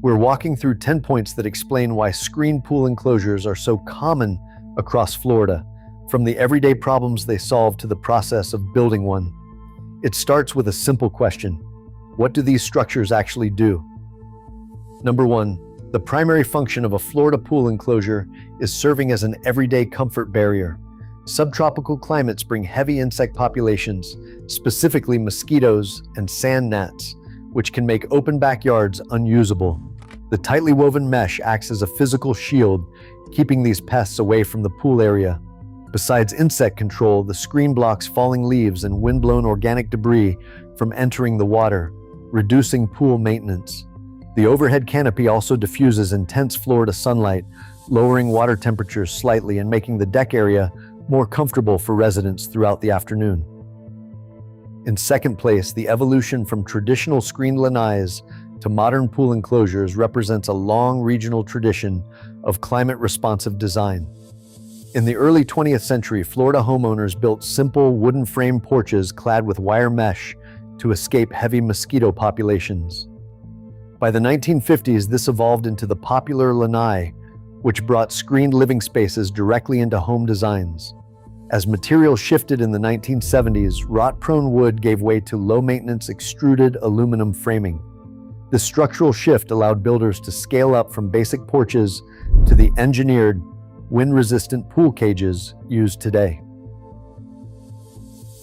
We're walking through 10 points that explain why screened pool enclosures are so common across Florida, from the everyday problems they solve to the process of building one. It starts with a simple question: what do these structures actually do? Number 1. The primary function of a Florida pool enclosure is serving as an everyday comfort barrier. Subtropical climates bring heavy insect populations, specifically mosquitoes and sand gnats, which can make open backyards unusable. The tightly woven mesh acts as a physical shield, keeping these pests away from the pool area. Besides insect control, the screen blocks falling leaves and windblown organic debris from entering the water, reducing pool maintenance. The overhead canopy also diffuses intense Florida sunlight, lowering water temperatures slightly and making the deck area more comfortable for residents throughout the afternoon. In second place, the evolution from traditional screened lanais to modern pool enclosures represents a long regional tradition of climate-responsive design. In the early 20th century, Florida homeowners built simple wooden frame porches clad with wire mesh to escape heavy mosquito populations. By the 1950s, this evolved into the popular lanai, which brought screened living spaces directly into home designs. As materials shifted in the 1970s, rot-prone wood gave way to low-maintenance extruded aluminum framing. This structural shift allowed builders to scale up from basic porches to the engineered, wind-resistant pool cages used today.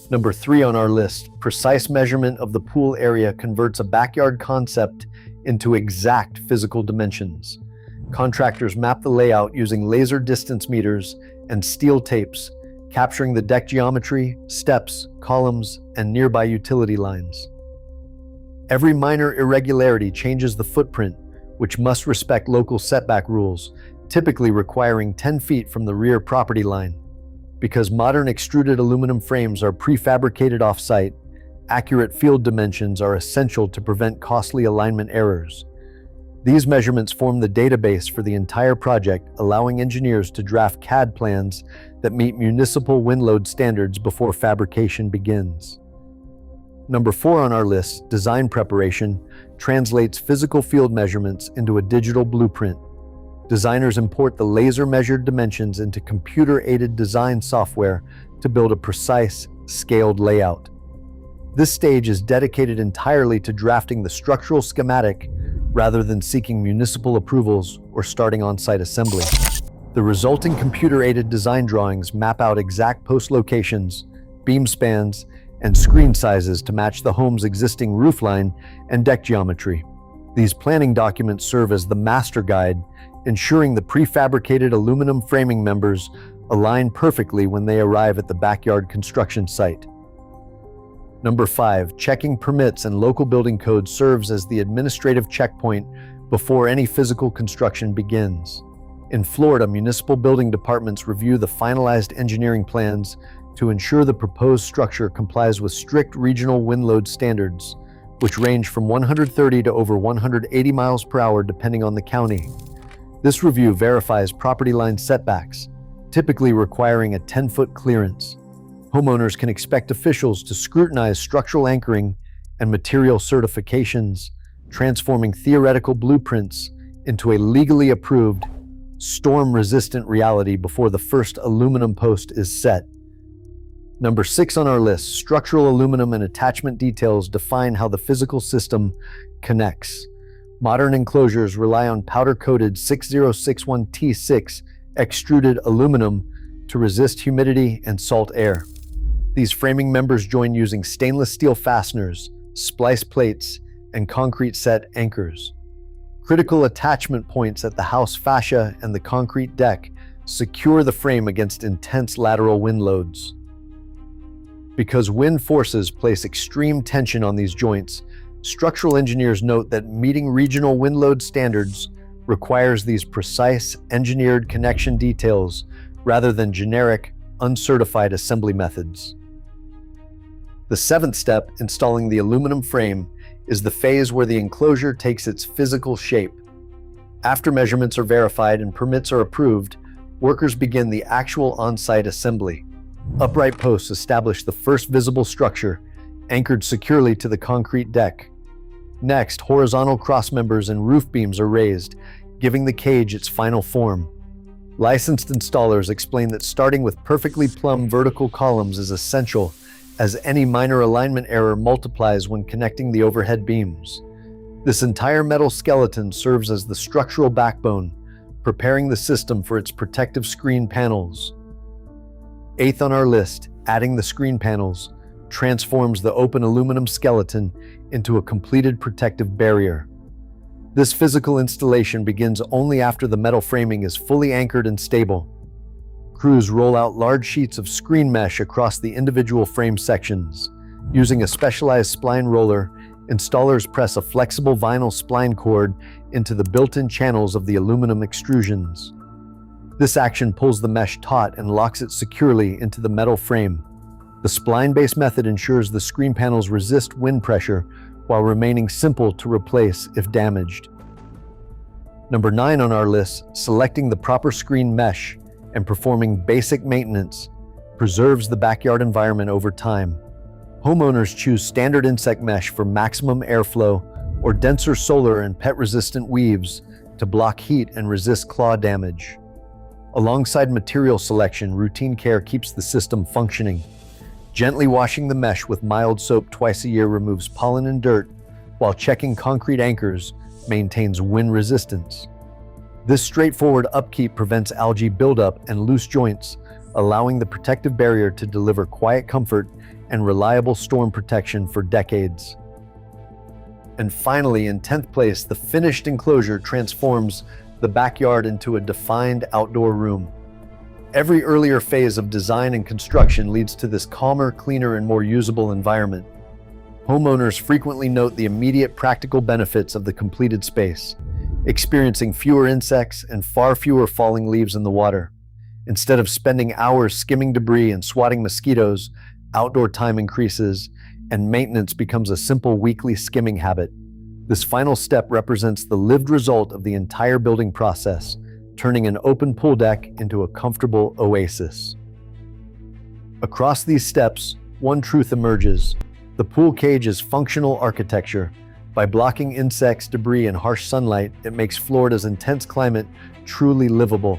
Number 3 on our list, precise measurement of the pool area converts a backyard concept into exact physical dimensions. Contractors map the layout using laser distance meters and steel tapes, capturing the deck geometry, steps, columns, and nearby utility lines. Every minor irregularity changes the footprint, which must respect local setback rules, typically requiring 10 feet from the rear property line. Because modern extruded aluminum frames are prefabricated off-site, accurate field dimensions are essential to prevent costly alignment errors. These measurements form the database for the entire project, allowing engineers to draft CAD plans that meet municipal wind load standards before fabrication begins. Number 4 on our list, design preparation, translates physical field measurements into a digital blueprint. Designers import the laser-measured dimensions into computer-aided design software to build a precise, scaled layout. This stage is dedicated entirely to drafting the structural schematic rather than seeking municipal approvals or starting on-site assembly. The resulting computer-aided design drawings map out exact post locations, beam spans, and screen sizes to match the home's existing roofline and deck geometry. These planning documents serve as the master guide, ensuring the prefabricated aluminum framing members align perfectly when they arrive at the backyard construction site. Number 5, checking permits and local building code serves as the administrative checkpoint before any physical construction begins. In Florida, municipal building departments review the finalized engineering plans to ensure the proposed structure complies with strict regional wind load standards, which range from 130 to over 180 miles per hour depending on the county. This review verifies property line setbacks, typically requiring a 10-foot clearance. Homeowners can expect officials to scrutinize structural anchoring and material certifications, transforming theoretical blueprints into a legally approved, storm-resistant reality before the first aluminum post is set. Number 6 on our list, structural aluminum and attachment details define how the physical system connects. Modern enclosures rely on powder-coated 6061T6 extruded aluminum to resist humidity and salt air. These framing members join using stainless steel fasteners, splice plates, and concrete set anchors. Critical attachment points at the house fascia and the concrete deck secure the frame against intense lateral wind loads. Because wind forces place extreme tension on these joints, structural engineers note that meeting regional wind load standards requires these precise, engineered connection details rather than generic, uncertified assembly methods. The 7th step, installing the aluminum frame, is the phase where the enclosure takes its physical shape. After measurements are verified and permits are approved, workers begin the actual on-site assembly. Upright posts establish the first visible structure, anchored securely to the concrete deck. Next, horizontal crossmembers and roof beams are raised, giving the cage its final form. Licensed installers explain that starting with perfectly plumbed vertical columns is essential, as any minor alignment error multiplies when connecting the overhead beams. This entire metal skeleton serves as the structural backbone, preparing the system for its protective screen panels. Eighth on our list, adding the screen panels transforms the open aluminum skeleton into a completed protective barrier. This physical installation begins only after the metal framing is fully anchored and stable. Crews roll out large sheets of screen mesh across the individual frame sections. Using a specialized spline roller, installers press a flexible vinyl spline cord into the built-in channels of the aluminum extrusions. This action pulls the mesh taut and locks it securely into the metal frame. The spline-based method ensures the screen panels resist wind pressure while remaining simple to replace if damaged. Number 9 on our list, selecting the proper screen mesh and performing basic maintenance preserves the backyard environment over time. Homeowners choose standard insect mesh for maximum airflow or denser solar and pet-resistant weaves to block heat and resist claw damage. Alongside material selection, routine care keeps the system functioning. Gently washing the mesh with mild soap twice a year removes pollen and dirt, while checking concrete anchors maintains wind resistance. This straightforward upkeep prevents algae buildup and loose joints, allowing the protective barrier to deliver quiet comfort and reliable storm protection for decades. And finally, in 10th place, the finished enclosure transforms the backyard into a defined outdoor room. Every earlier phase of design and construction leads to this calmer, cleaner, and more usable environment. Homeowners frequently note the immediate practical benefits of the completed space, experiencing fewer insects and far fewer falling leaves in the water. Instead of spending hours skimming debris and swatting mosquitoes, outdoor time increases, and maintenance becomes a simple weekly skimming habit. This final step represents the lived result of the entire building process, turning an open pool deck into a comfortable oasis. Across these steps, one truth emerges. The pool cage is functional architecture. By blocking insects, debris, and harsh sunlight, it makes Florida's intense climate truly livable.